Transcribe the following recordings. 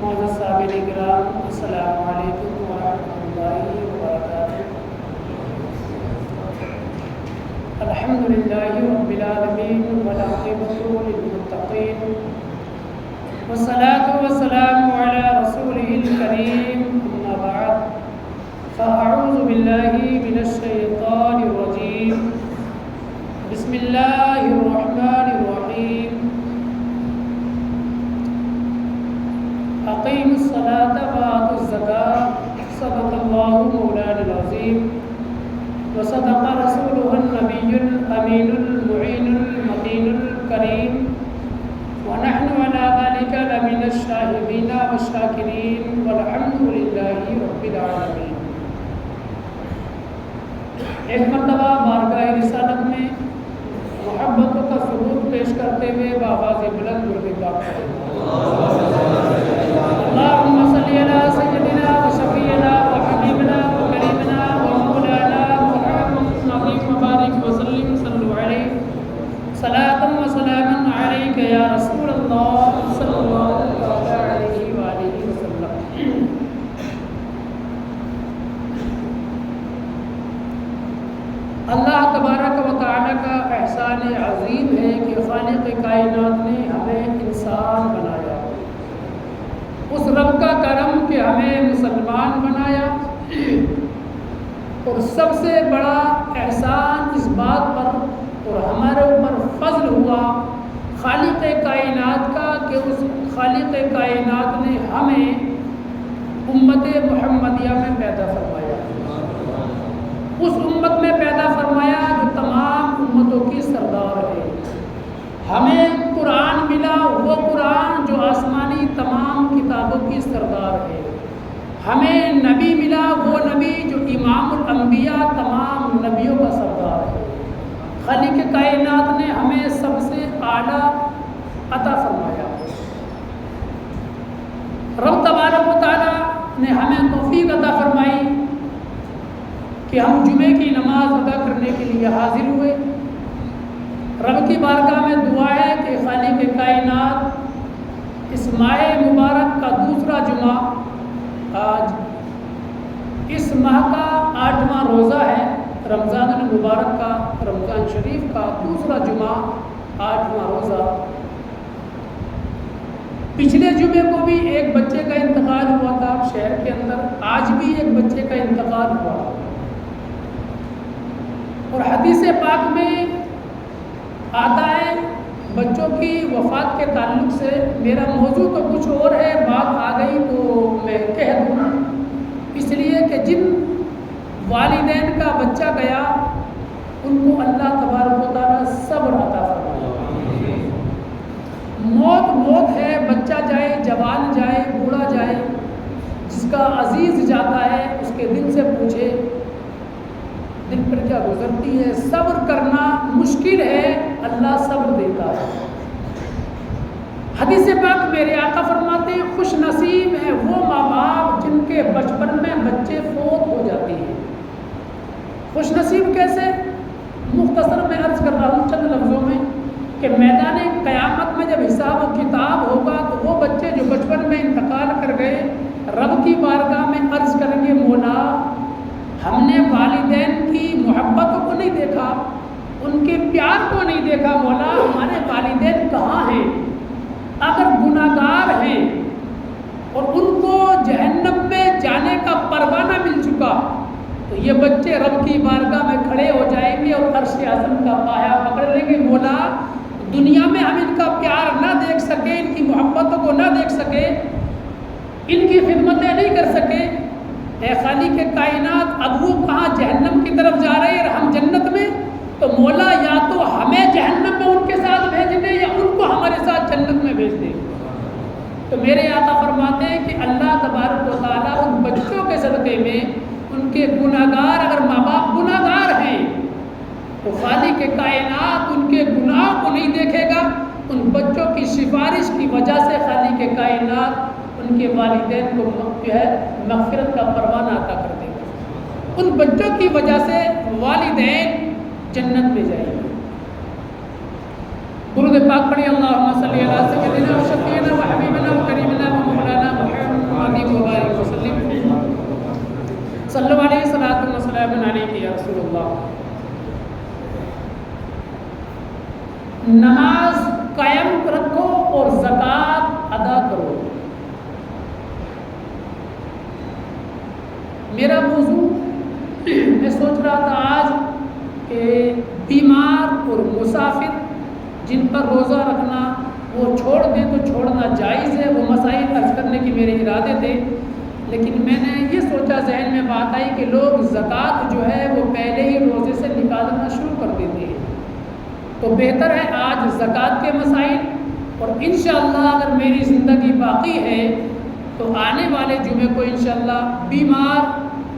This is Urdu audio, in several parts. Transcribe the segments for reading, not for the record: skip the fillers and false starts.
معزز سامعین کرام، السلام علیکم ورحمۃ اللہ وبرکاتہ۔ الحمد للہ رب العالمین والعاقبۃ للمتقین والصلاة والسلام علی رسولہ الکریم، اما بعد فاعوذ باللہ من الشیطان الرجیم، بسم اللہ الرحمن الرحیم۔ اقیموا الصلاة وآتوا الزکاة، صدق اللہ مولانا العظیم وصدق رسولہ النبی الامین المعین المتین الکریم، ونحن على ذلك لمن الشاهدین والشاکرین والحمد للہ رب العالمین۔ ایک مرتبہ بارگاہ رسالت میں محبتوں کا ثبوت پیش کرتے ہوئے بآواز بلند درود پاک پڑھیں۔ اللہم صلی علی سیدنا و شفیعنا و حبیبنا و کریمنا و مولانا محمد النبی مبارک وسلم، صلو علیہ صلاۃ و سلام علیک یا رسول اللہ صلی اللہ علیہ وآلہ وسلم۔ اللہ تبارک و تعالیٰ کا احسان عظیم ہے کہ خالق کائنات نے ہمیں انسان بنایا، اس رب کا کرم کہ ہمیں مسلمان بنایا، اور سب سے بڑا احسان اس بات پر اور ہمارے اوپر فضل ہوا خالق کائنات کا کہ اس خالق کائنات نے ہمیں امت محمدیہ میں پیدا فرمایا، اس امت میں پیدا فرمایا جو تمام امتوں کی سردار ہے۔ ہمیں قرآن ملا، وہ قرآن جو آسمانی تمام کتابوں کی سردار ہے۔ ہمیں نبی ملا، وہ نبی جو امام الانبیاء تمام نبیوں کا سردار ہے۔ خالق کائنات نے ہمیں سب سے اعلیٰ عطا فرمایا۔ رب تبارک و تعالیٰ نے ہمیں توفیق عطا فرمائی کہ ہم جمعے کی نماز ادا کرنے کے لیے حاضر ہوئے۔ رب کی بارگاہ میں دعا ہے کہ خالق کائنات اس ماہ مبارک کا دوسرا جمعہ، آج اس ماہ کا 8واں روزہ ہے، رمضان المبارک کا، رمضان شریف کا دوسرا جمعہ، 8واں روزہ۔ پچھلے جمعے کو بھی ایک بچے کا انتقال ہوا تھا شہر کے اندر، آج بھی ایک بچے کا انتقال ہوا، اور حدیث پاک میں آتا ہے بچوں کی وفات کے تعلق سے، میرا موضوع تو کچھ اور ہے، بات آ گئی تو میں کہہ دوں، اس لیے کہ جن والدین کا بچہ گیا ان کو اللہ تبارک و تعالیٰ صبر عطا فرمائے۔ موت ہے، بچہ جائے، جوان جائے، بوڑھا جائے، جس کا عزیز جاتا ہے اس کے دل سے پوچھے دل پر کیا گزرتی ہے۔ صبر کرنا مشکل ہے، اللہ صبر دیتا ہے۔ حدیث پاک میرے آقا فرماتے ہیں خوش نصیب ہیں وہ ماں باپ جن کے بچپن میں بچے فوت ہو جاتے ہیں۔ خوش نصیب کیسے؟ مختصر میں عرض کر رہا ہوں چند لفظوں میں کہ میدان قیامت میں جب حساب و کتاب ہوگا تو وہ بچے جو بچپن میں انتقال کر گئے رب کی بارگاہ میں عرض کریں گے، مولا ہم نے والدین کی محبتوں کو نہیں دیکھا، ان کے پیار کو نہیں دیکھا، مولا ہمارے والدین کہاں ہیں؟ اگر گناہگار ہیں اور ان کو جہنم میں جانے کا پروانہ مل چکا تو یہ بچے رب کی بارگاہ میں کھڑے ہو جائیں گے اور عرش اعظم کا پایا پکڑ لیں گے، مولا دنیا میں ہم ان کا پیار نہ دیکھ سکے، ان کی محبتوں کو نہ دیکھ سکے، ان کی خدمتیں نہیں کر سکے، اے خالق کائنات اب وہ کہاں جہنم کی طرف جا رہے ہیں، ہم جنت میں، تو مولا یا تو ہمیں جہنم میں ان کے ساتھ بھیج دے یا ان کو ہمارے ساتھ جنت میں بھیج دے۔ تو میرے آقا فرماتے ہیں کہ اللہ تبارک و تعالیٰ ان بچوں کے صدقے میں ان کے گناہگار، اگر ماں باپ گناہگار ہیں تو خالق کائنات ان کے گناہ کو نہیں دیکھے گا، ان بچوں کی سفارش کی وجہ سے خالق کائنات ان کے والدین کو جو ہے مغفرت کا پروانہ عطا کر دے گا، ان بچوں کی وجہ سے والدین جنت میں جائیں گے۔ درود پاک پڑھی، اللہم صلی علی سیدنا و شفیعنا و حبیبنا و کریمنا و مولانا نماز قائم رکھو اور زکوٰۃ ادا کرو۔ میرا موضوع میں سوچ رہا تھا آج کہ بیمار اور مسافر جن پر روزہ رکھنا وہ چھوڑ دیں تو چھوڑنا جائز ہے، وہ مسائل عرض کرنے کی میرے ارادے تھے، لیکن میں نے یہ سوچا، ذہن میں بات آئی کہ لوگ زکوٰۃ جو ہے وہ پہلے ہی روزے سے نکالنا شروع کر دیتے ہیں، تو بہتر ہے آج زکوٰۃ کے مسائل، اور انشاءاللہ اگر میری زندگی باقی ہے تو آنے والے جمعے کو انشاءاللہ بیمار،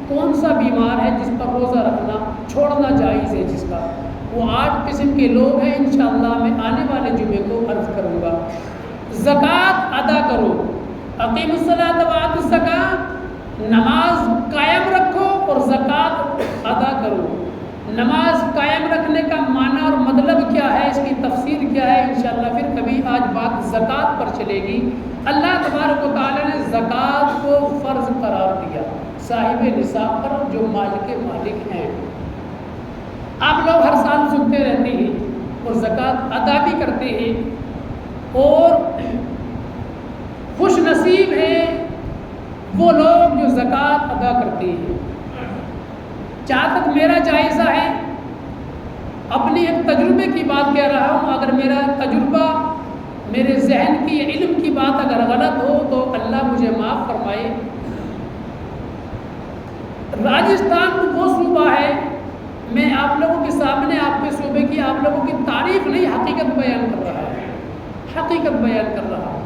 کون سا بیمار ہے جس پر روزہ رکھنا چھوڑنا جائز ہے، جس کا وہ 8 قسم کے لوگ ہیں، انشاءاللہ میں آنے والے جمعے کو عرض کروں گا۔ زکوٰۃ ادا کرو، اقیموا الصلاۃ وآتوا الزکاۃ، نماز قائم رکھو اور زکوٰۃ ادا کرو۔ نماز قائم رکھنے کا معنی اور مطلب کیا ہے، اس کی تفسیر کیا ہے، انشاءاللہ پھر کبھی آج بات زکوٰۃ پر چلے گی۔ اللہ تبارک و تعالیٰ نے زکوٰۃ کو فرض قرار دیا صاحب نصاب پر، جو مال کے مالک ہیں۔ آپ لوگ ہر سال سنتے رہتے ہیں اور زکوٰۃ ادا بھی کرتے ہیں، اور خوش نصیب ہیں وہ لوگ جو زکوٰۃ ادا کرتے ہیں۔ جہاں تک میرا جائزہ ہے، اپنی ایک تجربے کی بات کہہ رہا ہوں، اگر میرا تجربہ، میرے ذہن کی علم کی بات اگر غلط ہو تو اللہ مجھے معاف فرمائے۔ راجستھان وہ صوبہ ہے، میں آپ لوگوں کے سامنے آپ کے صوبے کی، آپ لوگوں کی تعریف نہیں، حقیقت بیان کر رہا ہے، حقیقت بیان کر رہا ہے۔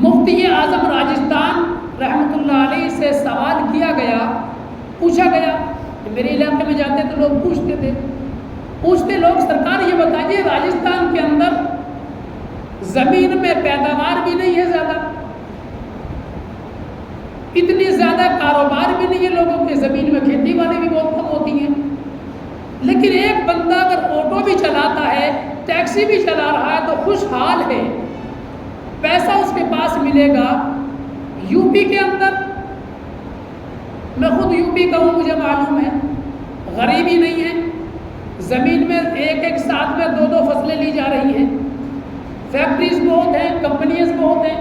مفتی اعظم راجستھان رحمۃ اللہ علیہ سے سوال کیا گیا، پوچھا گیا، میرے علاقے میں جاتے تو لوگ پوچھتے لوگ، سرکار یہ بتائیے راجستھان کے اندر زمین میں پیداوار بھی نہیں ہے زیادہ، اتنی زیادہ کاروبار بھی نہیں ہے لوگوں کے، زمین میں کھیتی باڑی بھی بہت کم ہوتی ہے، لیکن ایک بندہ اگر آٹو بھی چلاتا ہے، ٹیکسی بھی چلا رہا ہے تو خوشحال ہے، پیسہ اس کے پاس ملے گا۔ یو پی کے اندر، میں خود یو پی کا ہوں، مجھے معلوم ہے، غریبی نہیں ہے، زمین میں ایک ساتھ میں 2 فصلیں لی جا رہی ہیں، فیکٹریز بہت ہیں، کمپنیز بہت ہیں،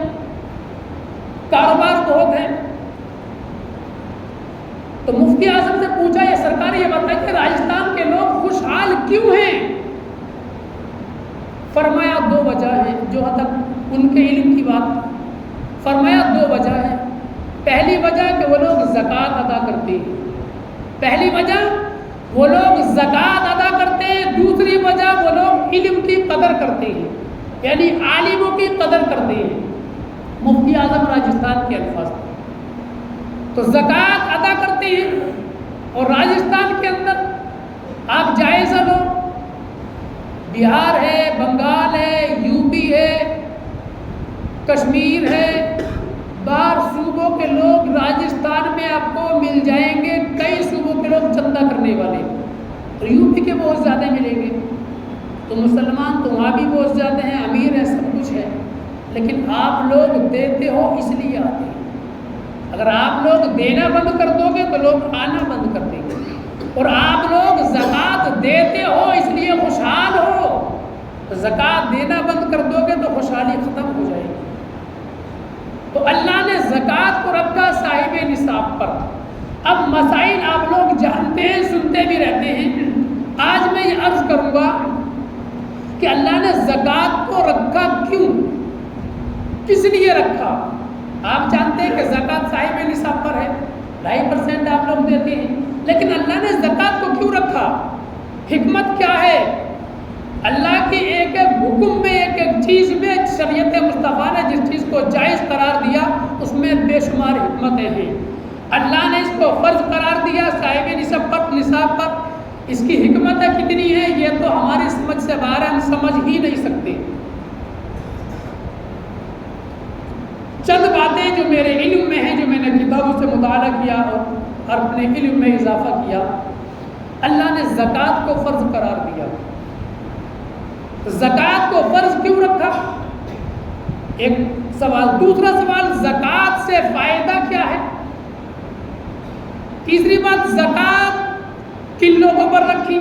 کاروبار بہت ہیں۔ تو مفتی اعظم سے پوچھا، یہ سرکار یہ بتائے کہ راجستھان کے لوگ خوشحال کیوں ہیں؟ فرمایا 2 وجہ ہیں، جو حد تک ان کے علم کی بات، فرمایا 2 وجہ ہیں۔ پہلی وجہ کہ وہ لوگ زکوٰۃ ادا کرتے ہیں، پہلی وجہ وہ لوگ زکوٰۃ ادا کرتے ہیں، دوسری وجہ وہ لوگ علم کی قدر کرتے ہیں، یعنی عالموں کی قدر کرتے ہیں۔ مفتی اعظم راجستھان کے الفاظ، تو زکوٰۃ ادا کرتے ہیں، اور راجستھان کے اندر آپ جائزہ لو، بہار ہے، بنگال ہے، یو پی ہے، کشمیر ہے، باہر صوبوں کے لوگ راجستھان میں آپ کو مل جائیں گے، کئی صوبوں کے لوگ چندہ کرنے والے، اور یو پی کے بہت زیادہ ملیں گے۔ تو مسلمان تو وہاں بھی بہت زیادہ ہیں، امیر ہیں، سب کچھ ہے، لیکن آپ لوگ دیتے ہو اس لیے آتے ہیں۔ اگر آپ لوگ دینا بند کر دو گے تو لوگ آنا بند کر دیں گے، اور آپ لوگ زکوٰۃ دیتے ہو اس لیے خوشحال ہو، زکوٰۃ دینا بند کر دو گے تو خوشحالی ختم ہو جائے گی۔ تو اللہ نے زکوٰۃ کو رکھا صاحب نصاب پر۔ اب مسائل آپ لوگ جانتے ہیں، سنتے بھی رہتے ہیں، آج میں یہ عرض کروں گا کہ اللہ نے زکوٰۃ کو رکھا کیوں، کس لیے رکھا۔ آپ جانتے ہیں کہ زکوٰۃ صاحب نصاب پر ہے، 2.5% آپ لوگ دیتے ہیں، لیکن اللہ نے زکوٰۃ کو کیوں رکھا، حکمت کیا ہے؟ اللہ کی ایک ایک حکم میں، ایک ایک چیز میں، شریعت مصطفیٰ نے جس چیز کو جائز قرار دیا اس میں بے شمار حکمتیں ہیں۔ اللہ نے اس کو فرض قرار دیا صاحب نصاب پر، اس کی حکمتیں کتنی ہیں یہ تو ہماری سمجھ سے باہر، ہم سمجھ ہی نہیں سکتے۔ چند باتیں جو میرے علم میں ہیں، جو میں نے کتابوں سے مطالعہ کیا اور اپنے علم میں اضافہ کیا۔ اللہ نے زکوٰۃ کو فرض قرار دیا، زکوٰۃ کو فرض کیوں رکھا، ایک سوال۔ دوسرا سوال، زکوٰۃ سے فائدہ کیا ہے؟ تیسری بات، زکوٰۃ کن لوگوں پر رکھی؟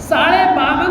52.5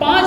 5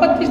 25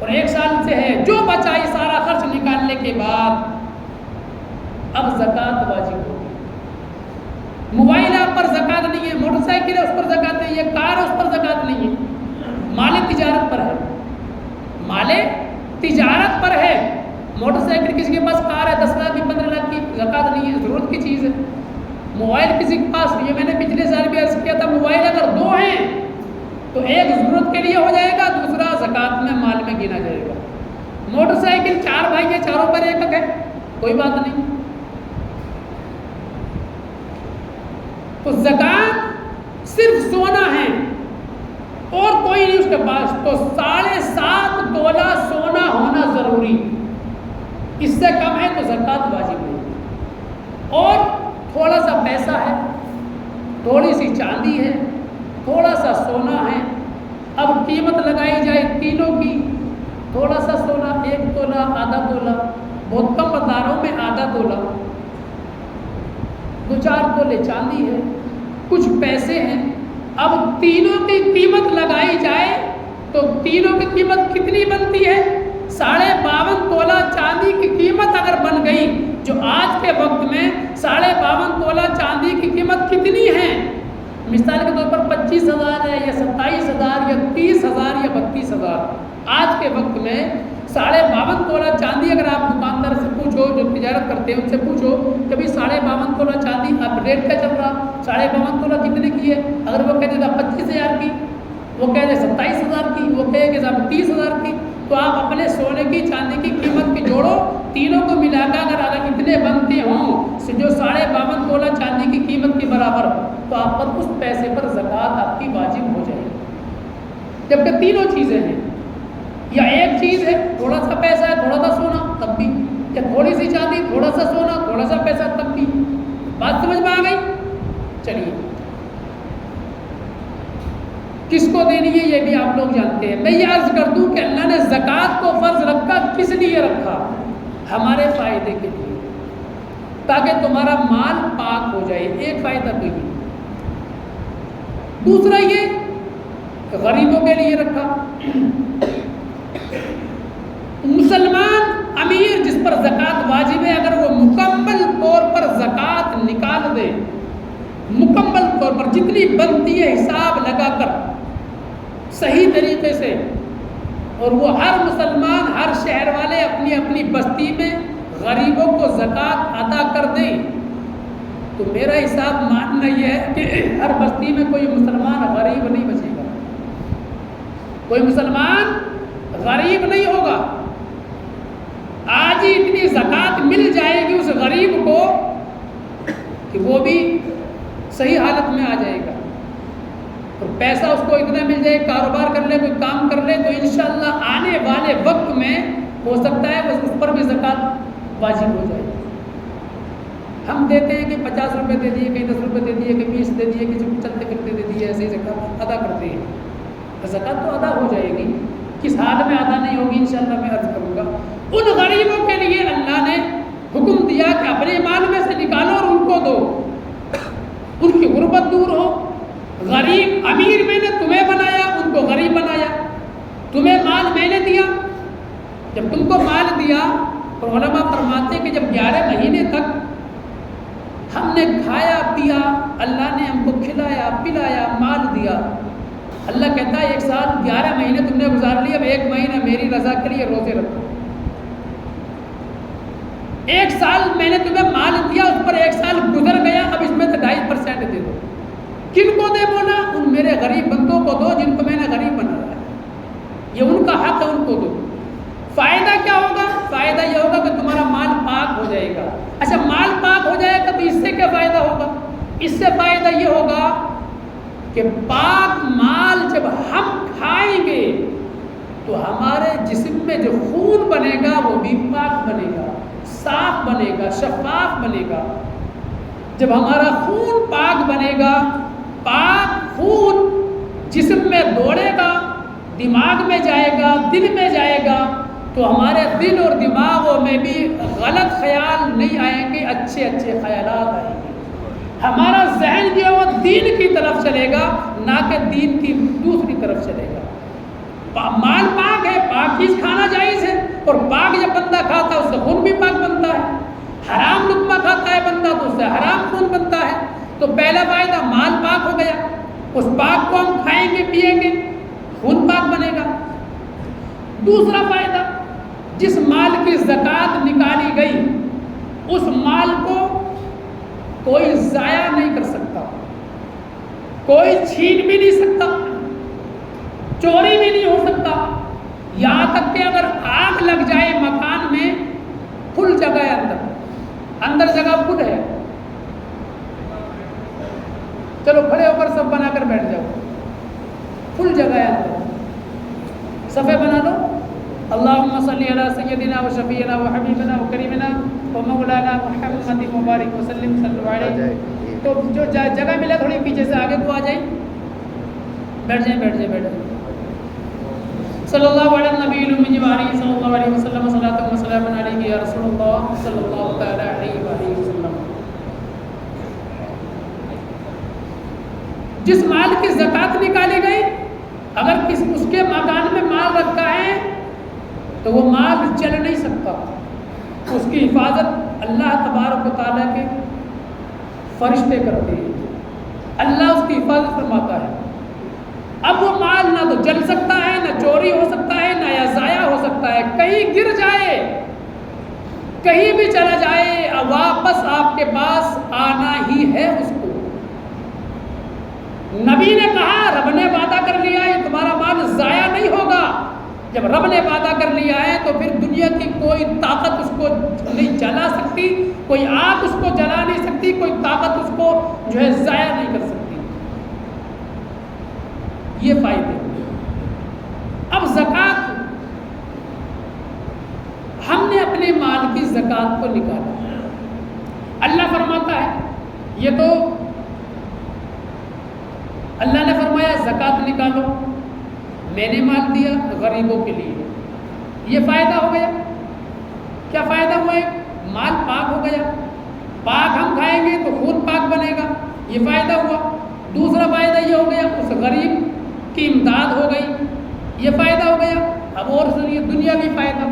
اور 1 سال سے ہے، جو بچا یہ سارا خرچ نکالنے کے بعد اب زکوٰۃ واجب ہوگی۔ موبائل آپ پر زکوٰۃ نہیں ہے، موٹر سائیکل ہے اس پر زکوٰۃ نہیں ہے، کار ہے اس پر زکوٰۃ نہیں ہے، مال تجارت پر ہے، مال تجارت پر ہے۔ موٹر سائیکل کسی کے پاس کار ہے 10 لاکھ کی 15 لاکھ کی، زکوٰۃ نہیں ہے، ضرورت کی چیز ہے۔ موبائل کسی کے پاس نہیں ہے، میں نے پچھلے سال بھی عرض کیا تھا، موبائل اگر 2 ہیں تو ایک ضرورت کے لیے ہو جائے گا، دوسرا زکوٰۃ میں مال میں گنا جائے گا۔ موٹر سائیکل 4 بھائی ہے، چاروں پر ایک ہے، کوئی بات نہیں۔ تو زکوٰۃ صرف سونا ہے اور کوئی نہیں اس کے پاس، تو 7.5 تولہ سونا ہونا ضروری، اس سے کم ہے تو زکوٰۃ واجب نہیں۔ اور تھوڑا سا پیسہ ہے، تھوڑی سی چاندی ہے، تھوڑا سا سونا ہے، اب قیمت لگائی جائے تینوں کی، تھوڑا سا سونا 1 تولہ، آدھا تولہ، بہت کم بازاروں میں آدھا تولہ، 2-4 تولے چاندی ہے، کچھ پیسے ہیں، اب تینوں کی قیمت لگائی جائے تو تینوں کی قیمت کتنی بنتی ہے؟ 52.5 تولہ چاندی کی قیمت اگر بن گئی، جو آج کے وقت میں 52.5 تولہ چاندی کی قیمت کتنی ہے؟ مثال کے طور پر 25,000 ہے یا 27,000 یا 30,000 یا 32,000۔ آج کے وقت میں 52.5 تولہ چاندی اگر آپ دکاندار سے پوچھو، جو تجارت کرتے ہیں ان سے پوچھو کہ بھائی 52.5 تولہ چاندی اب ریٹ کیا چل رہا، 52.5 تولہ کتنے کی ہے؟ اگر وہ کہتے تھا 25,000 کی، وہ کہتے 27,000 کی، وہ کہے کہ صاحب 30,000 کی، تو آپ اپنے سونے کی چاندی کی قیمت کی جوڑو، تینوں کو ملا کر اگر اتنے بنتے ہوں جو 52.5 تولہ چاندی کی قیمت کے برابر، تو آپ پر اس پیسے پر زکوٰۃ آپ کی واجب ہو جائے گی۔ جبکہ تینوں چیزیں ہیں، یا ایک چیز ہے تھوڑا سا پیسہ ہے تھوڑا سا سونا تب بھی، یا تھوڑی سی چاندی تھوڑا سا سونا تھوڑا سا پیسہ تب بھی، بات سمجھ میں آ گئی؟ چلیے کس کو دینی ہے یہ بھی آپ لوگ جانتے ہیں۔ میں یہ عرض کر دوں کہ اللہ نے زکوٰۃ کو فرض رکھا، کس لیے رکھا؟ ہمارے فائدے کے لیے، تاکہ تمہارا مال پاک ہو جائے، ایک فائدہ تو یہ۔ دوسرا یہ کہ غریبوں کے لیے رکھا۔ مسلمان امیر جس پر زکوٰۃ واجب ہے، اگر وہ مکمل طور پر زکوٰۃ نکال دے، مکمل طور پر جتنی بنتی ہے حساب لگا کر صحیح طریقے سے، اور وہ ہر مسلمان ہر شہر والے اپنی اپنی بستی میں غریبوں کو زکوٰۃ ادا کر دیں، تو میرا حساب ماننا یہ ہے کہ ہر بستی میں کوئی مسلمان غریب نہیں بچے گا، کوئی مسلمان غریب نہیں ہوگا۔ آج ہی اتنی زکوٰۃ مل جائے گی اس غریب کو کہ وہ بھی صحیح حالت میں آ جائے گا، اور پیسہ اس کو اتنا مل جائے، کاروبار کر لے، کوئی کام کر لے، تو انشاءاللہ آنے والے وقت میں ہو سکتا ہے بس اس پر بھی زکوٰۃ واجب ہو جائے۔ ہم دیتے ہیں کہ 50 روپے دے دیے، کہیں 10 روپے دے دیے، کہ 20 دے دیے، کسی کو چلتے پھرتے دے دیے، ایسے ہی زکوٰۃ ادا کرتے ہیں۔ زکوٰۃ تو ادا ہو جائے گی، کس حال میں ادا نہیں ہوگی انشاءاللہ میں عرض کروں گا۔ ان غریبوں کے لیے اللہ نے حکم دیا کہ اپنے مال میں سے نکالو اور ان کو دو، ان کی غربت دور ہو۔ غریب امیر میں نے تمہیں بنایا، ان کو غریب بنایا، تمہیں مال میں نے دیا، جب تم کو مال دیا، اور علماء فرماتے کہ جب 11 مہینے تک ہم نے کھایا پیا، اللہ نے ہم کو کھلایا پلایا مال دیا، اللہ کہتا ہے 1 سال 11 مہینے تم نے گزار لیا، اب 1 مہینہ میری رضا کے لیے روزے رکھو۔ 1 سال میں نے تمہیں مال دیا، اس پر 1 سال گزر گیا، اب اس میں سے 2.5% دے دو۔ کن کو دے بولا؟ ان میرے غریب بندوں کو دو جن کو میں نے غریب بنایا ہے، یہ ان کا حق ہے، ان کو دو۔ فائدہ کیا ہوگا؟ فائدہ یہ ہوگا کہ تمہارا مال پاک ہو جائے گا۔ اچھا مال پاک ہو جائے گا تو اس سے کیا فائدہ ہوگا؟ اس سے فائدہ یہ ہوگا کہ پاک مال جب ہم کھائیں گے تو ہمارے جسم میں جو خون بنے گا وہ بھی پاک بنے گا، صاف بنے گا، شفاف بنے گا۔ جب ہمارا خون پاک بنے گا، پاک خون جسم میں دوڑے گا، دماغ میں جائے گا، دل میں جائے گا، تو ہمارے دل اور دماغوں میں بھی غلط خیال نہیں آئیں گے، اچھے اچھے خیالات آئیں گے۔ ہمارا ذہن جو ہے وہ دین کی طرف چلے گا، نہ کہ دین کی دوسری طرف چلے گا۔ مال پاک ہے، پاک پاک چیز کھانا جائز ہے، اور پاک جب بندہ کھاتا ہے اس سے خون بھی پاک بنتا ہے. حرام لقمہ کھاتا ہے بندہ تو اس سے حرام خون بنتا ہے. تو پہلا فائدہ مال پاک ہو گیا، اس پاک کو ہم کھائیں گے پیئیں گے، خون پاک بنے گا. دوسرا فائدہ، جس مال کی زکوٰۃ نکالی گئی اس مال کو کوئی ضائع نہیں کر سکتا، کوئی چھین بھی نہیں سکتا، چوری بھی نہیں ہو سکتا. یہاں تک کہ اگر آگ لگ جائے مکان میں، فل جگہ ہے اندر جگہ فل ہے، چلو کھڑے ہو کر سب بنا کر بیٹھ جاؤ، فل جگہ ہے اندر، صفحے بنا لو. اللہم صلی علی سیدنا و شفیعنا و حبیبنا و کریمنا و مولانا محمد مبارک وسلم صلی اللہ علیہ. تو جو جگہ ملا تھوڑی پیچھے سے آگے کو آ جائیں، بیٹھ جائیں. صلی اللہ علیہ نبی الامی و علیہ صلی اللہ علیہ وسلم صلاۃ و سلام علیہ یا رسول اللہ صلی اللہ تعالی علیہ وآلہ وسلم. جس مال کی زکوٰۃ نکالی گئی، اگر اس کے مکان میں مال رکھا ہے تو وہ مال چل نہیں سکتا، اس کی حفاظت اللہ تبارک و تعالیٰ کے فرشتے کرتے ہیں، اللہ اس کی حفاظت فرماتا ہے. اب وہ مال نہ تو جل سکتا ہے، نہ چوری ہو سکتا ہے، نہ یا ضائع ہو سکتا ہے. کہیں گر جائے، کہیں بھی چلا جائے، واپس آپ کے پاس آنا ہی ہے اس کو. نبی نے کہا رب نے وعدہ کر لیا یہ تمہارا مال ضائع نہیں ہوگا. جب رب نے وعدہ کر لیا ہے تو پھر دنیا کی کوئی طاقت اس کو نہیں جلا سکتی، کوئی آگ اس کو جلا نہیں سکتی، کوئی طاقت اس کو جو ہے ضائع نہیں کر سکتی. یہ فائدے. اب زکوٰۃ، ہم نے اپنے مال کی زکوٰۃ کو نکالا. اللہ فرماتا ہے، یہ تو اللہ نے فرمایا زکوٰۃ نکالو، میں نے مال دیا غریبوں کے لیے. یہ فائدہ ہو گیا. کیا فائدہ ہوا ہے؟ مال پاک ہو گیا، پاک ہم کھائیں گے تو خون پاک بنے گا، یہ فائدہ ہوا. دوسرا فائدہ یہ ہو گیا اس غریب کی امداد ہو گئی، یہ فائدہ ہو گیا. اب اور سنیے دنیاوی فائدہ.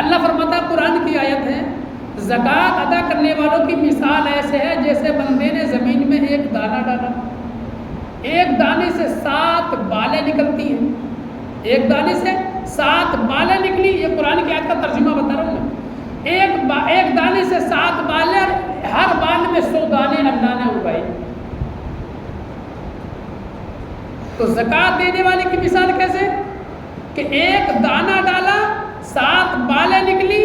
اللہ فرماتا قرآن کی آیت ہے، زکوٰۃ ادا کرنے والوں کی مثال ایسے ہے جیسے بندے نے زمین میں ایک دانہ ڈالا، ایک دانے سے 7 بالیں نکلتی ہیں. ایک دانے سے 7 بالیں نکلی. یہ قرآن کی آیت کا ترجمہ بتا رہا ہوں میں. ایک دانے سے 7 بالیں، ہر بال میں 100 دانے اللہ نے اگائے. تو زکوٰۃ دینے والے کی مثال کیسے کہ ایک دانہ ڈالا، 7 بالیں نکلی،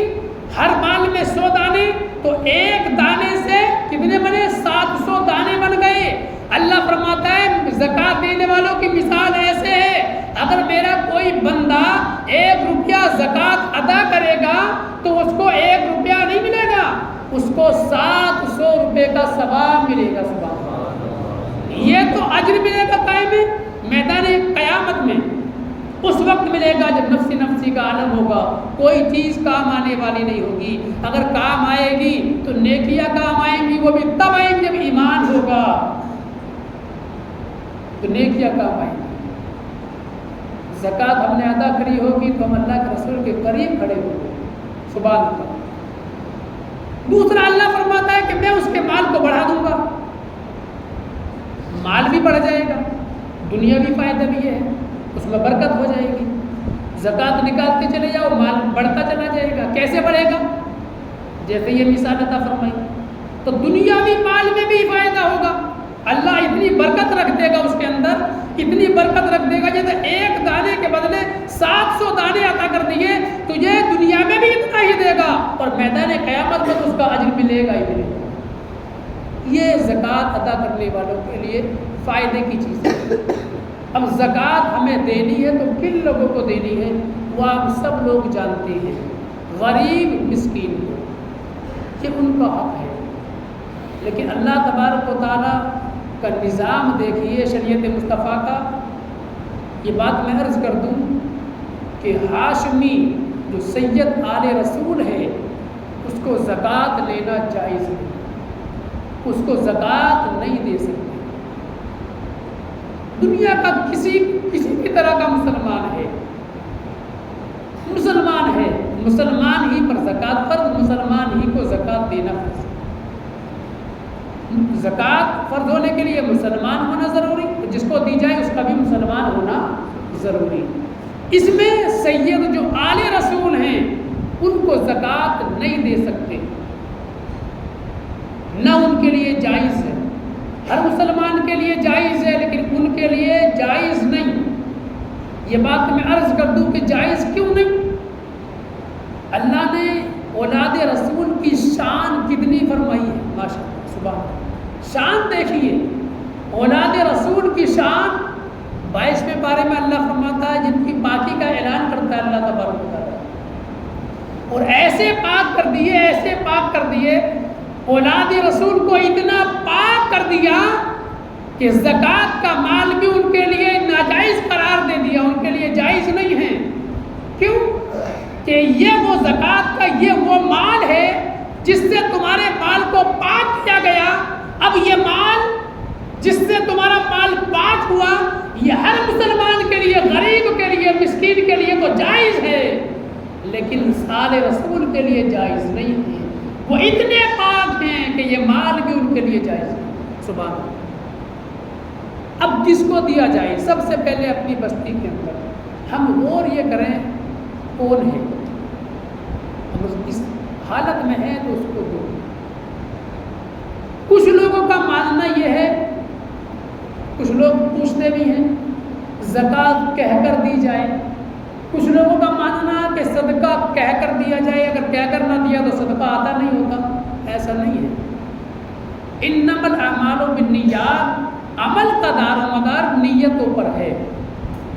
ہر بال میں 100 دانے، تو ایک دانے سے کتنے بنے؟ 700 دانے بن گئے. اللہ فرماتا ہے زکوٰۃ دینے والوں کی مثال ایسے ہے، اگر میرا کوئی بندہ 1 روپیہ زکوٰۃ ادا کرے گا تو اس کو 1 روپیہ نہیں ملے گا، اس کو 700 روپے کا ثواب ملے گا. یہ تو اجر ملے گا قائم ہے میدان قیامت میں. اس وقت ملے گا جب نفسی نفسی کا عالم ہوگا، کوئی چیز کام آنے والی نہیں ہوگی. اگر کام آئے گی تو نیکیاں کام آئیں گی، وہ بھی تب آئیں گی جب ایمان ہوگا تو نیکیاں کام آئیں گی. زکوٰۃ ہم نے ادا کری ہوگی تو ہم اللہ کے رسول کے قریب کھڑے ہوں گے. سبحان اللہ. دوسرا اللہ فرماتا ہے کہ میں اس کے مال کو بڑھا دوں گا، مال بھی بڑھ جائے گا. دنیاوی فائدہ بھی ہے، اس میں برکت ہو جائے گی. زکوٰۃ نکالتے چلے جاؤ، مال بڑھتا چلا جائے گا. کیسے بڑھے گا؟ جیسے یہ مثال عطا فرمائی. تو دنیاوی مال میں بھی فائدہ ہوگا. اللہ اتنی برکت رکھ دے گا اس کے اندر، اتنی برکت رکھ دے گا جیسے ایک دانے کے بدلے 700 دانے عطا کر دیے، تجھے دنیا میں بھی اتنا ہی دے گا اور میدان قیامت میں تو اس کا اجر ملے گا ہی ملے گا. یہ زکوٰۃ ادا کرنے والوں کے لیے فائدے کی چیز ہے. اب زکوٰۃ ہمیں دینی ہے تو کن لوگوں کو دینی ہے وہ آپ سب لوگ جانتے ہیں. غریب مسکین کو، یہ ان کا حق ہے. لیکن اللہ تبارک و تعالیٰ کا نظام دیکھیے، شریعت مصطفیٰ کا. یہ بات میں عرض کر دوں کہ ہاشمی جو سید آل رسول ہے اس کو زکوٰۃ لینا جائز ہے، اس کو زکوٰۃ نہیں دے سکتے. دنیا کا کسی بھی طرح کا مسلمان ہے، مسلمان ہی پر زکوٰۃ فرض، مسلمان ہی کو زکوٰۃ دینا فرض۔ زکوٰۃ فرض ہونے کے لیے مسلمان ہونا ضروری، جس کو دی جائے اس کا بھی مسلمان ہونا ضروری۔ اس میں سید جو آل رسول ہیں ان کو زکوٰۃ نہیں دے سکتے، نہ ان کے لیے جائز ہے۔ ہر مسلمان کے لیے جائز ہے لیکن ان کے لیے جائز نہیں۔ یہ بات میں عرض کر دوں کہ جائز کیوں نہیں؟ اللہ نے اولاد رسول کی شان کتنی فرمائی ہے، ماشاء اللہ، سبحان اللہ۔ شان دیکھیے، اولاد رسول کی شان 22ویں پارے میں اللہ فرماتا ہے جن کی پاکی کا اعلان کرتا ہے اللہ تبارک و تعالیٰ، اور ایسے پاک کر دیے، ایسے پاک کر دیے، اولاد رسول کو اتنا پاک کر دیا کہ زکوٰۃ کا مال بھی ان کے لیے ناجائز قرار دے دیا، ان کے لیے جائز نہیں ہے۔ کیوں؟ کہ یہ وہ زکوٰۃ کا یہ وہ مال ہے جس سے تمہارے مال کو پاک کیا گیا۔ اب یہ مال جس سے تمہارا مال پاک ہوا، یہ ہر مسلمان کے لیے، غریب کے لیے، مسکین کے لیے تو جائز ہے، لیکن آل رسول کے لیے جائز نہیں ہے۔ وہ اتنے پاک ہیں کہ یہ مال بھی ان کے لیے جائز ہے، سبحان اللہ۔ اب کس کو دیا جائے؟ سب سے پہلے اپنی بستی کے اندر ہم غور یہ کریں کون ہے، ہم اس حالت میں ہیں تو اس کو دو۔ کچھ لوگوں کا ماننا یہ ہے، کچھ لوگ پوچھتے بھی ہیں زکوٰۃ کہہ کر دی جائے، کچھ لوگوں کا ماننا کہ صدقہ کہہ کر دیا جائے، اگر کہہ کر نہ دیا تو صدقہ آتا نہیں ہوتا۔ ایسا نہیں ہے۔ انما الاعمال بالنیات، عمل کا دار و مدار نیتوں پر ہے۔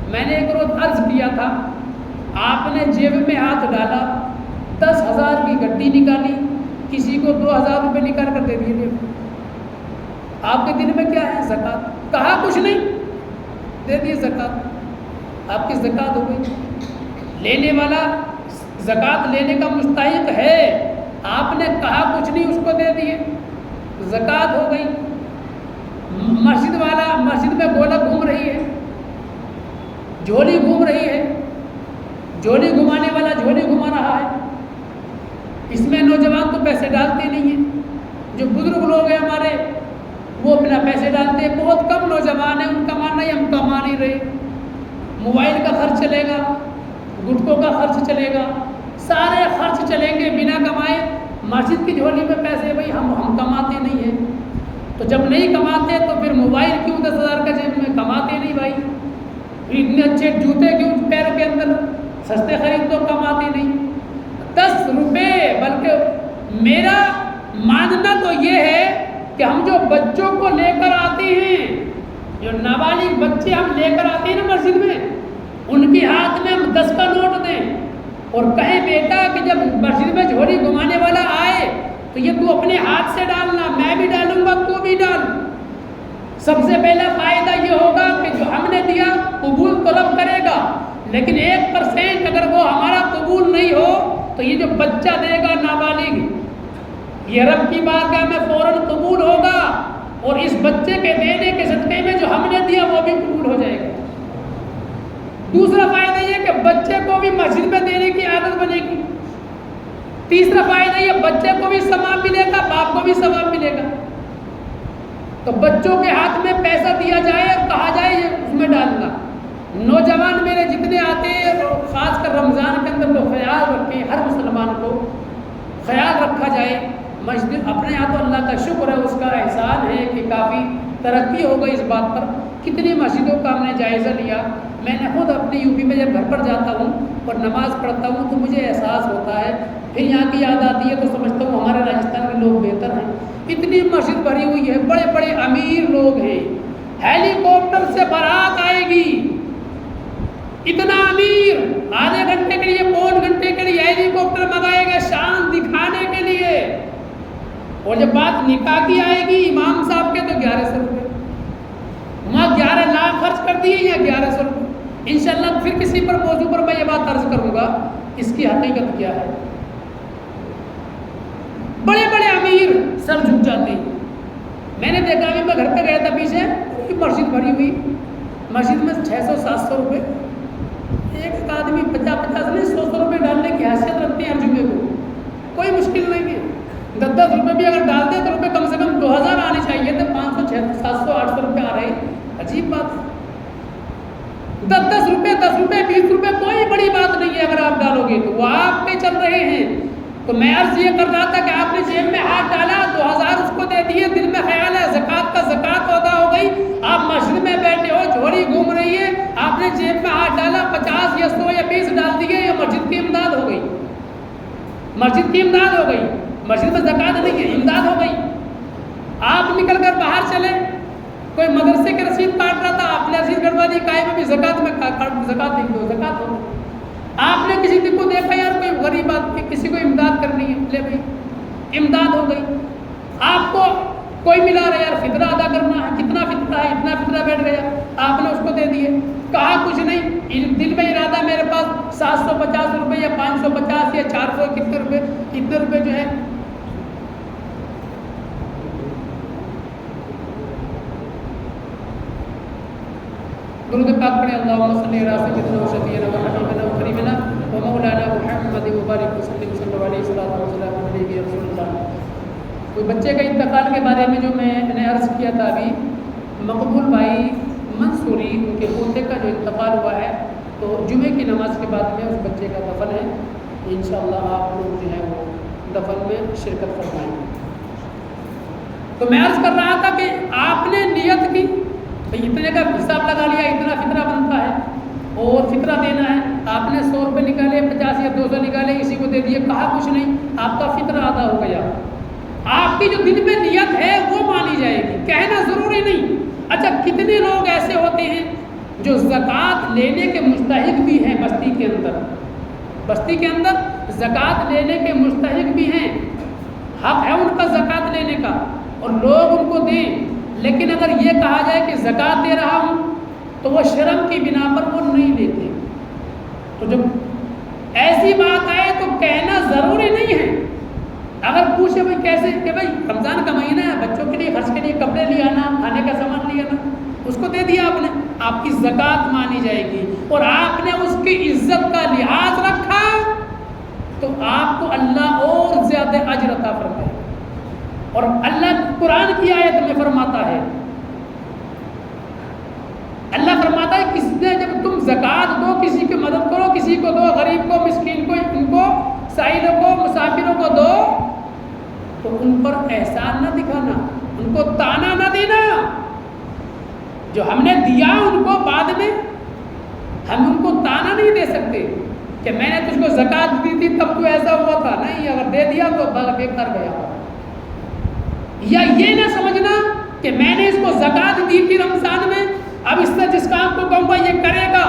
میں نے ایک روز عرض کیا تھا، آپ نے جیب میں ہاتھ ڈالا، 10,000 کی گڈی نکالی، کسی کو 2,000 روپے نکال کر دے دیے، آپ کے دل میں کیا ہے؟ زکوٰۃ۔ کہا کچھ نہیں، دے دیے زکوٰۃ، آپ کی زکوٰۃ ہو گئی۔ لینے والا زکوٰۃ لینے کا مستحق ہے، آپ نے کہا کچھ نہیں، اس کو دے دیے، زکوٰۃ ہو گئی۔ مسجد والا مسجد میں گولا گھوم رہی ہے، جھولی گھوم رہی ہے، جھولی گھمانے والا جھولی گھما رہا ہے، اس میں نوجوان تو پیسے ڈالتے نہیں ہیں۔ جو بزرگ لوگ ہیں ہمارے وہ اپنا پیسے ڈالتے ہیں، بہت کم نوجوان ہیں، ان کا ماننا ہے ہم کما نہیں رہے، موبائل کا خرچ چلے گا، گٹکوں کا خرچ چلے گا، سارے خرچ چلیں گے بنا کمائے۔ مسجد کی جھولی میں پیسے بھائی ہم کماتے نہیں ہیں، تو جب نہیں کماتے تو پھر موبائل کیوں 10,000 کا جیب میں؟ کماتے نہیں بھائی، اتنے اچھے جوتے کیوں پیر کے اندر سستے خرید تو کماتے نہیں۔ 10 روپے، بلکہ میرا ماننا تو یہ ہے کہ ہم جو بچوں کو لے کر آتے ہیں، جو نابالغ بچے ہم لے کر آتے ہیں نا مسجد میں، ان کے ہاتھ میں ہم 10 کا نوٹ دیں اور کہیں بیٹا کہ جب مسجد میں جھولی گھمانے والا آئے تو یہ تو اپنے ہاتھ سے ڈالنا، میں بھی ڈالوں گا تو بھی ڈال۔ سب سے پہلا فائدہ یہ ہوگا کہ جو ہم نے دیا قبول طلب کرے گا، لیکن 1% اگر وہ ہمارا قبول نہیں ہو تو یہ جو بچہ دے گا نابالغ، یہ رب کی بارگاہ میں فوراً قبول ہوگا، اور اس بچے کے دینے کے صدقے میں جو ہم نے دیا وہ بھی قبول ہو جائے گا۔ دوسرا فائدہ یہ کہ بچے کو بھی مسجد میں دینے کی عادت بنے گی۔ تیسرا فائدہ یہ بچے کو بھی ثواب ملے گا، باپ کو بھی ثواب ملے گا۔ تو بچوں کے ہاتھ میں پیسہ دیا جائے اور کہا جائے یہ اس میں ڈالنا۔ نوجوان میرے جتنے آتے ہیں، خاص کر رمضان کے اندر وہ خیال رکھیں، ہر مسلمان کو خیال رکھا جائے۔ مسجد اپنے یہاں تو اللہ کا شکر ہے، اس کا احسان ہے کہ کافی ترقی ہو گئی اس بات پر۔ کتنی مسجدوں کا ہم نے جائزہ لیا۔ میں نے خود اپنی یو پی میں جب گھر پر جاتا ہوں اور نماز پڑھتا ہوں تو مجھے احساس ہوتا ہے، پھر یہاں کی یاد آتی ہے تو سمجھتا ہوں ہمارے راجستھان کے لوگ بہتر ہیں۔ اتنی مسجد بھری ہوئی ہے، بڑے بڑے امیر لوگ ہیں، ہیلی کاپٹر سے بارات آئے گی، اتنا امیر آدھے گھنٹے کے لیے، پون گھنٹے کے لیے ہیلی کاپٹر منگائے گا شان دکھانے کے لیے، اور جب بات نکاح کی آئے گی امام صاحب کے تو 1100 روپے، وہاں 11 لاکھ خرچ کر دیے یا 1100 روپے۔ انشاءاللہ پھر کسی پر موضوع پر میں یہ بات عرض کروں گا اس کی حقیقت کیا ہے۔ بڑے بڑے امیر سر جھک جاتے ہیں۔ میں نے دیکھا، ابھی میں گھر پہ گیا تھا پیچھے، مسجد بھری ہوئی، مسجد میں 600-700 روپے ایک آدمی 50 نہیں 100 روپے ڈالنے کی حیثیت رکھتے ہیں ہر جمعے کو، کوئی مشکل نہیں ہے. 10 روپے بھی اگر ڈال دیں تو روپے کم سے کم 2000 آنے چاہیے تھے، 500 600 700 800 روپے آ رہے ہیں، عجیب بات ہے. 10 روپے 20 روپے کوئی بڑی بات نہیں ہے اگر آپ ڈالو گے تو، وہ آپ پہ چل رہے ہیں. تو میں عرض یہ کر رہا تھا کہ آپ نے جیب میں ہاتھ ڈالا 2000 اس کو دے دیے، دل میں خیال ہے زکوٰۃ کا زکوٰۃ ادا ہو گئی، آپ مسجد میں بیٹھے ہو جھولی گھوم رہی ہے، آپ نے جیب میں ہاتھ ڈالا 50 یا 100 یا 20 ڈال دیے، یہ مسجد کی امداد ہو گئی، مسجد کی امداد ہو گئی. مسجد میں زکوٰۃ نہیں ہے، امداد ہو گئی. آپ نکل کر باہر چلے، کوئی مدرسے کی رسید کاٹ رہا تھا، آپ نے رسید کٹوا دی، کہا میں بھی زکوٰۃ میں زکوٰۃ نہیں دو، زکوٰۃ ہو. آپ نے کسی کو دیکھا یار کوئی غریب آدمی کسی کو امداد کرنی ہے، لے بھائی امداد ہو گئی. آپ کو کوئی ملا رہا ہے یار فطرہ ادا کرنا ہے، کتنا فطرہ ہے، اتنا فطرہ بیٹھ گیا، آپ نے اس کو دے دیے. کہا کچھ نہیں، دل میں ارادہ میرے پاس 750 روپے یا 550 یا 400 کتنے روپے جو ہے درود پاک پڑھیں. اللہم صلی علی سیدنا و شفیعنا و حبیبنا و کریمنا و مولانا محمد مبارک وسلم صلی اللہ علیہ وسلم علیہ رسول اللہ. کوئی بچے کا انتقال کے بارے میں جو میں نے عرض کیا تھا ابھی، مقبول بھائی منصوری ان کے پوتے کا جو انتقال ہوا ہے، تو جمعے کی نماز کے بعد میں اس بچے کا دفن ہے. انشاءاللہ آپ لوگ جو ہے وہ دفن میں شرکت فرمائیں. تو میں عرض کر رہا تھا کہ آپ نے نیت کی، اتنے کا حساب لگا لیا، اتنا فطرہ بنتا ہے اور فطرہ دینا ہے، آپ نے 100 روپے نکالے، 50 یا 200 نکالے، کسی کو دے دیے، کہا کچھ نہیں، آپ کا فطرہ ادا ہو گیا. آپ کی جو دل میں نیت ہے وہ مانی جائے گی، کہنا ضروری نہیں. اچھا کتنے لوگ ایسے ہوتے ہیں جو زکوٰۃ لینے کے مستحق بھی ہیں، بستی کے اندر زکوٰۃ لینے کے مستحق بھی ہیں، حق ہے ان کا زکوٰۃ لینے کا اور لوگ ان کو دیں. لیکن اگر یہ کہا جائے کہ زکوٰۃ دے رہا ہوں تو وہ شرم کی بنا پر وہ نہیں دیتے. تو جب ایسی بات آئے تو کہنا ضروری نہیں ہے. اگر پوچھے بھائی کیسے، کہ بھائی رمضان کا مہینہ ہے، بچوں کے لیے خرچ کے لیے کپڑے لے آنا، کھانے کا سامان لے آنا، اس کو دے دیا آپ نے، آپ کی زکوٰۃ مانی جائے گی. اور آپ نے اس کی عزت کا لحاظ رکھا تو آپ کو اللہ اور زیادہ اجر عطا فرمائے. اور اللہ قرآن کی آیت میں فرماتا ہے، اللہ فرماتا ہے کس نے جب تم زکوٰۃ دو، کسی کی مدد کرو، کسی کو دو، غریب کو، مسکین کو، ان کو، سائلوں کو، مسافروں کو دو، تو ان پر احسان نہ دکھانا، ان کو تانا نہ دینا. جو ہم نے دیا ان کو بعد میں ہم ان کو تانا نہیں دے سکتے کہ میں نے تجھ کو زکوٰۃ دی تھی تب تو ایسا ہوا تھا. نہیں، اگر دے دیا تو بیکار گیا. یا یہ نہ سمجھنا کہ میں نے اس کو زکوٰۃ دی تھی رمضان میں، اب اس سے جس کام کو کہوں گا یہ کرے گا،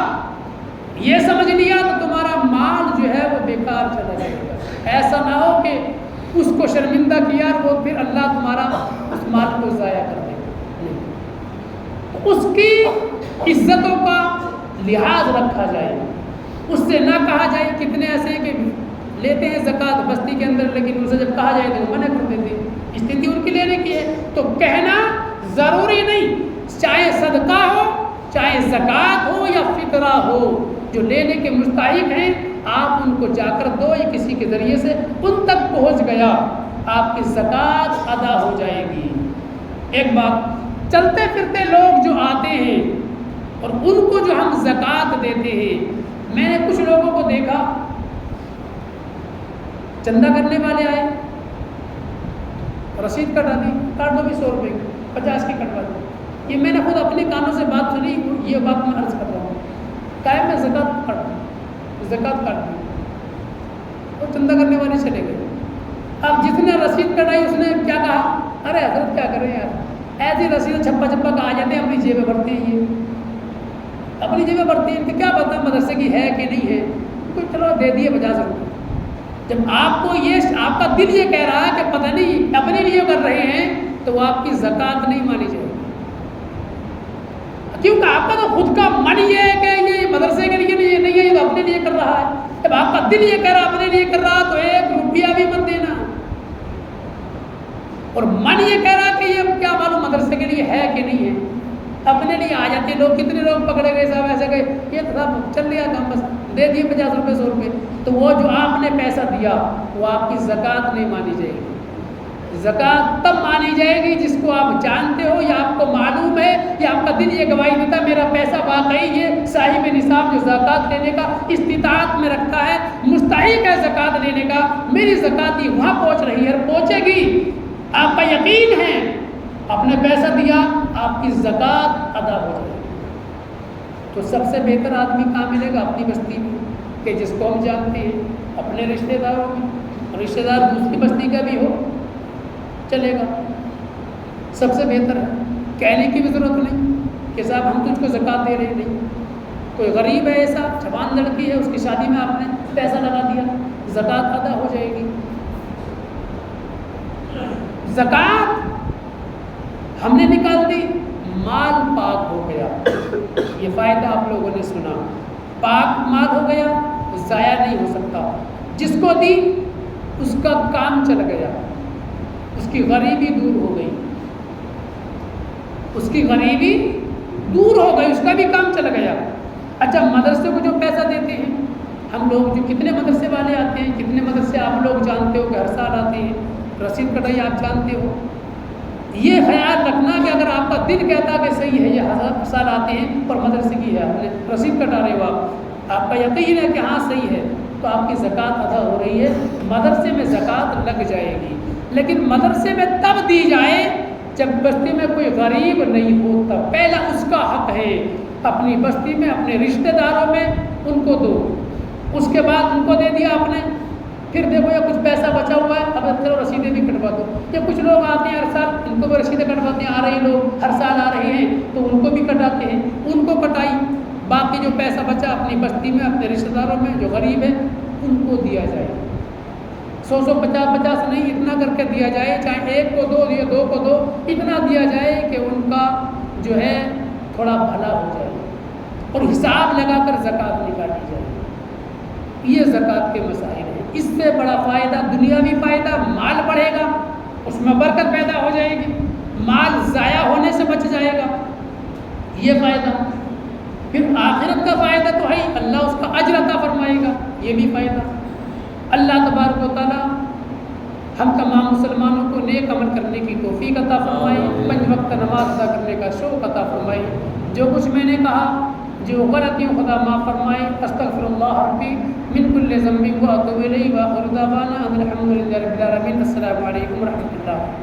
یہ سمجھ لیا تو تمہارا مال جو ہے وہ بیکار چلا جائے گا. ایسا نہ ہو کہ اس کو شرمندہ کیا وہ پھر اللہ تمہارا اس مال کو ضائع کر دے گا. اس کی عزتوں کا لحاظ رکھا جائے، اس سے نہ کہا جائے. کتنے ایسے کہ لیتے ہیں زکوٰۃ بستی کے اندر، لیکن ان سے جب کہا جائے تو منع کر دیتے. استھتی ان کی لینے کی ہے تو کہنا ضروری نہیں. چاہے صدقہ ہو، چاہے زکوٰۃ ہو یا فطرہ ہو، جو لینے کے مستحق ہیں آپ ان کو جا کر دو، یا کسی کے ذریعے سے ان تک پہنچ گیا، آپ کی زکوٰۃ ادا ہو جائے گی. ایک بات، چلتے پھرتے لوگ جو آتے ہیں اور ان کو جو ہم زکوٰۃ دیتے ہیں، میں نے کچھ لوگوں کو دیکھا چندہ کرنے والے آئے، رسید کٹا دی، کاٹ دو بھی 100 روپے کی، 50 کی کٹوا دی. یہ میں نے خود اپنے کانوں سے بات سنی، یہ بات میں عرض کر رہا ہوں. کہا میں زکوٰۃ کاٹ دی، وہ چندہ کرنے والے چلے گئے. اب جس نے رسید کٹائی اس نے کیا کہا، ارے حضرت کیا کریں یار، ایسی رسید چھپا کہا جاتے ہیں، اپنی جیبیں بھرتے ہیں، یہ اپنی جیبیں بھرتے ہیں، کہ کیا پتہ مدرسے کی ہے کہ نہیں ہے، کوئی چلو دے دیے 50 روپے. جب آپ کو یہ آپ کا دل یہ کہہ رہا ہے کہ پتہ نہیں اپنے لیے کر رہے ہیں، تو وہ آپ کی زکوٰۃ نہیں مانی جائے گی. کیونکہ آپ کا تو خود کا من یہ ہے کہ یہ مدرسے کے لیے نہیں ہے، یہ تو اپنے لیے کر رہا ہے. جب آپ کا دل یہ کہہ رہا ہے اپنے لیے کر رہا، تو 1 روپیہ بھی مت دینا. اور من یہ کہہ رہا کہ یہ کیا معلوم مدرسے کے لیے ہے کہ نہیں ہے. اپنے لیے آ جاتی ہے. لوگ کتنے لوگ پکڑے گئے صاحب ایسے گئے, یہ تو صاحب چل لیا کام, بس دے دیے 50 روپے 100 روپے. تو وہ جو آپ نے پیسہ دیا وہ آپ کی زکوٰۃ نہیں مانی جائے گی. زکوٰۃ تب مانی جائے گی جس کو آپ جانتے ہو یا آپ کو معلوم ہے یا آپ کا دل یہ گواہی دیتا ہے میرا پیسہ واقعی یہ صاحب نصاب جو زکوٰۃ لینے کا استطاعت میں رکھتا ہے, مستحق ہے زکوٰۃ لینے کا, میری زکوٰۃ ہی وہاں پہنچ رہی ہے اور پہنچے گی. آپ کا یقین ہے, آپ نے پیسہ دیا, آپ کی زکوٰۃ ادا ہو جائے گی. تو سب سے بہتر آدمی کہاں ملے گا؟ اپنی بستی میں, کہ جس کو ہم جانتے ہیں, اپنے رشتہ داروں میں. رشتہ دار دوسری بستی کا بھی ہو چلے گا, سب سے بہتر ہے. کہنے کی بھی ضرورت نہیں کہ صاحب ہم تجھ کو زکوٰۃ دے رہے نہیں. کوئی غریب ہے ایسا, جوان لڑکی ہے, اس کی شادی میں آپ نے پیسہ لگا دیا, زکوٰۃ ادا ہو جائے گی. زکوٰۃ ہم نے نکال دی, مال پاک ہو گیا. یہ فائدہ آپ لوگوں نے سنا, پاک مال ہو گیا, ضائع نہیں ہو سکتا. جس کو دی اس کا کام چل گیا, اس کی غریبی دور ہو گئی, اس کی غریبی دور ہو گئی, اس کا بھی کام چل گیا. اچھا, مدرسے کو جو پیسہ دیتے ہیں ہم لوگ, جو کتنے مدرسے والے آتے ہیں, کتنے مدرسے آپ لوگ جانتے ہو کہ ہر سال آتے ہیں, رسید کٹائی آپ جانتے ہو. یہ خیال رکھنا کہ اگر آپ کا دل کہتا کہ صحیح ہے یہ ہر سال آتے ہیں اور مدرسے کی ہے, رسید کٹا رہے ہو آپ کا یقین ہے کہ ہاں صحیح ہے, تو آپ کی زکوٰۃ ادا ہو رہی ہے, مدرسے میں زکوٰۃ لگ جائے گی. لیکن مدرسے میں تب دی جائے جب بستی میں کوئی غریب نہیں ہوتا. پہلا اس کا حق ہے اپنی بستی میں, اپنے رشتہ داروں میں ان کو دو, اس کے بعد ان کو دے دیا آپ نے, پھر دیکھو یا کچھ پیسہ بچا ہوا ہے, اب چلو رسیدیں بھی کٹوا دو. یا کچھ لوگ آتے ہیں ہر سال, ان کو بھی رسیدیں کٹواتے ہیں, آ رہے لوگ ہر سال آ رہے ہیں تو ان کو بھی کٹاتے ہیں, ان کو کٹائی. باقی جو پیسہ بچا اپنی بستی میں, اپنے رشتہ داروں میں جو غریب ہے ان کو دیا جائے. 100 50 نہیں, اتنا کر کے دیا جائے, چاہے ایک کو دو یا دو کو دو, اتنا دیا جائے کہ ان کا جو ہے تھوڑا بھلا ہو جائے اور حساب لگا کر زکوٰۃ نکالی جائے. یہ زکوٰۃ کے مسائل ہیں. اس سے بڑا فائدہ, دنیاوی فائدہ, مال بڑھے گا, اس میں برکت پیدا ہو جائے گی, مال ضائع ہونے سے بچ جائے گا, یہ فائدہ. پھر آخرت کا فائدہ تو ہے, اللہ اس کا اجر عطا فرمائے گا, یہ بھی فائدہ. اللہ تبارک و تعالیٰ ہم تمام مسلمانوں کو نیک عمل کرنے کی توفیق عطا فرمائے, 5 وقت نماز ادا کرنے کا شوق عطا فرمائے. جو کچھ میں نے کہا جو غلطیوں خدا معاف فرمائے. استغفر اللہ ربی من کل ذنب واتوب الیہ واخر دعوانا ان الحمد للہ رب العالمین. السلام علیکم ورحمۃ اللہ.